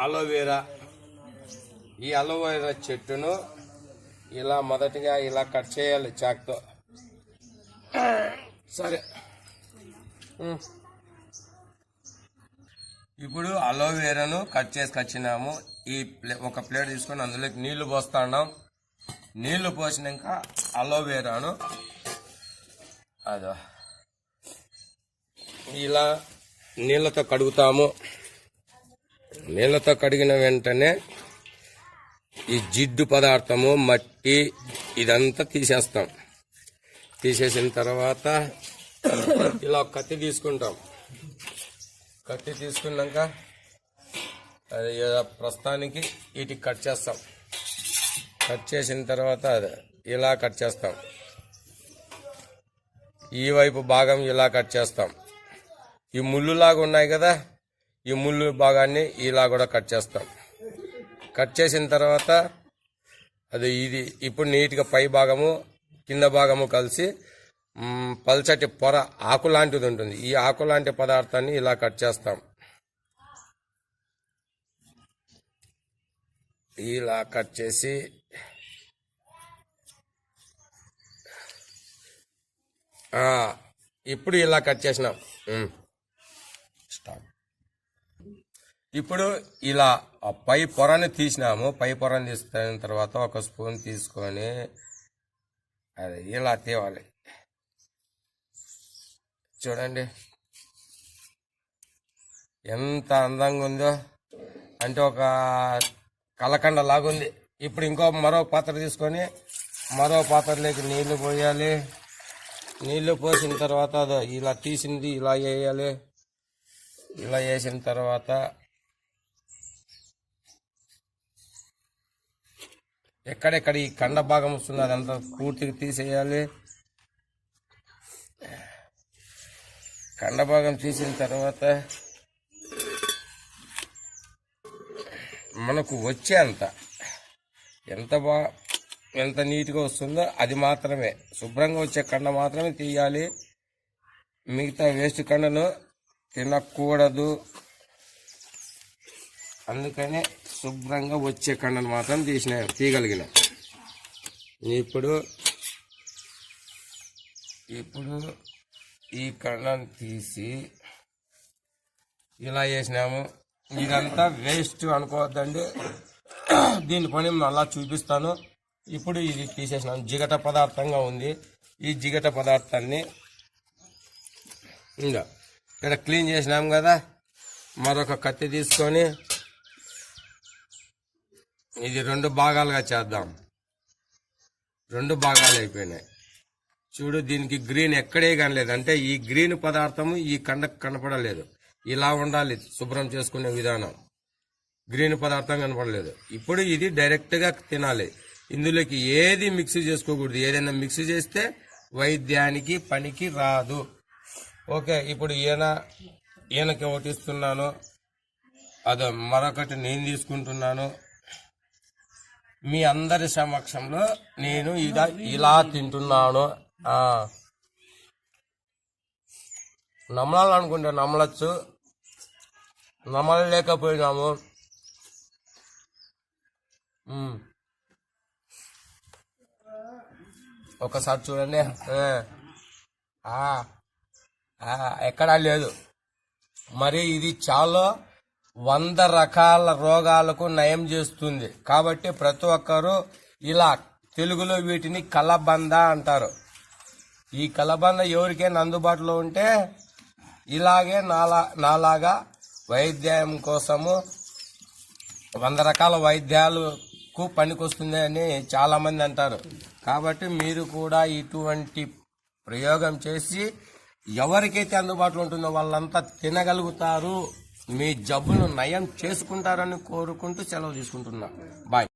Aloe vera. ఈ aloe vera చెట్టును ఇలా మొదటిగా ఇలా కట్ చేయాలి చాక్తో. సరే, ఇప్పుడు అలోవెరాను కట్ చేసుకొచ్చినాము. ఈ ఒక ప్లేట్ తీసుకొని అందులోకి నీళ్లు పోస్తున్నాం. నీళ్లు పోసినాక అలోవెరాను అదో ఇలా నీళ్ళతో కడుగుతాము. నీళ్ళతో కడిగిన వెంటనే ఈ జిడ్డు పదార్థము, మట్టి ఇదంతా తీసేస్తాం. తీసేసిన తర్వాత ఇలా కత్తి తీసుకుంటాం. కత్తి తీసుకున్నాక అది ప్రస్తుతానికి వీటికి కట్ చేస్తాం. కట్ చేసిన తర్వాత ఇలా కట్ చేస్తాం. ఈ వైపు భాగం ఇలా కట్ చేస్తాం. ఈ ముళ్ళులాగా ఉన్నాయి కదా, ఈ ముళ్ళు భాగాన్ని ఇలా కూడా కట్ చేస్తాం. కట్ చేసిన తర్వాత ఇది ఇప్పుడు నీట్గా పై భాగము కింద భాగము కలిసి పల్చటి పొర ఆకు లాంటిది ఉంటుంది. ఈ ఆకు లాంటి పదార్థాన్ని ఇలా కట్ చేస్తాం. ఇలా కట్ చేసి ఇప్పుడు ఇలా కట్ చేసినాం. స్టాప్. ఇప్పుడు ఇలా పై పొరని తీసినాము. పై పొరని తీసిన తర్వాత ఒక స్పూన్ తీసుకొని అది ఇలా తేవాలి. చూడండి ఎంత అందంగా ఉందో, అంటే ఒక కలకండ లాగుంది. ఇప్పుడు మరో పాత్ర తీసుకొని మరో పాత్రలోకి నీళ్లు పోయాలి. నీళ్లు పోసిన తర్వాత ఇలా తీసింది ఇలా వేయాలి. ఇలా వేసిన తర్వాత ఎక్కడెక్కడ ఈ కండ భాగం వస్తుంది అదంతా పూర్తిగా తీసేయాలి. కండ భాగం తీసిన తర్వాత మనకు వచ్చే ఎంత నీట్గా వస్తుందో అది మాత్రమే, శుభ్రంగా వచ్చే కండ మాత్రమే తీయాలి. మిగతా వేస్ట్ కండను తినకూడదు. అందుకనే శుభ్రంగా వచ్చే కండను మాత్రం తీయగలిగిన. ఇప్పుడు ఈ కండను తీసి ఇలా వేసినాము. ఇదంతా వేస్ట్ అనుకోవద్దండి, దీని పని మళ్ళా చూపిస్తాను. ఇప్పుడు ఇది తీసేసినాము. జిగట పదార్థంగా ఉంది. ఈ జిగట పదార్థాన్ని ఇక్కడ క్లీన్ చేసినాం కదా, మరొక కత్తి తీసుకొని ఇది 2 భాగాలుగా చేద్దాం. 2 భాగాలు అయిపోయినాయి. చూడు, దీనికి గ్రీన్ ఎక్కడే కనలేదు, అంటే ఈ గ్రీన్ పదార్థము ఈ కండకు కనపడలేదు. ఇలా ఉండాలి శుభ్రం చేసుకునే విధానం. గ్రీన్ పదార్థం కనపడలేదు. ఇప్పుడు ఇది డైరెక్ట్గా తినాలి. ఇందులోకి ఏది మిక్స్ చేసుకోకూడదు. ఏదైనా మిక్స్ చేస్తే వైద్యానికి పనికి రాదు. ఓకే, ఇప్పుడు ఈయనకి ఒకటి ఇస్తున్నాను, మరొకటి నేను తీసుకుంటున్నాను. మీ అందరి సమక్షంలో నేను ఇలా తింటున్నాను. నమ్మలాలనుకుంటే నమ్మలచ్చు, నమ్మలేకపోయినాము. ఒకసారి చూడండి, ఎక్కడా లేదు. మరి ఇది చాలా 100 రకాల రోగాలకు నయం చేస్తుంది. కాబట్టి ప్రతి ఒక్కరూ ఇలా, తెలుగులో వీటిని కలబంద అంటారు. ఈ కలబంద ఎవరికైనా అందుబాటులో ఉంటే ఇలాగే నాలాగా వైద్యం కోసము 100 రకాల వైద్యాలకు పనికొస్తుంది అని చాలా మంది అంటారు. కాబట్టి మీరు కూడా ఇటువంటి ప్రయోగం చేసి ఎవరికైతే అందుబాటులో ఉంటుందో వాళ్ళంతా తినగలుగుతారు. మీ జబ్బును నయం చేసుకుంటారని కోరుకుంటూ సెలవు తీసుకుంటున్నా. బాయ్.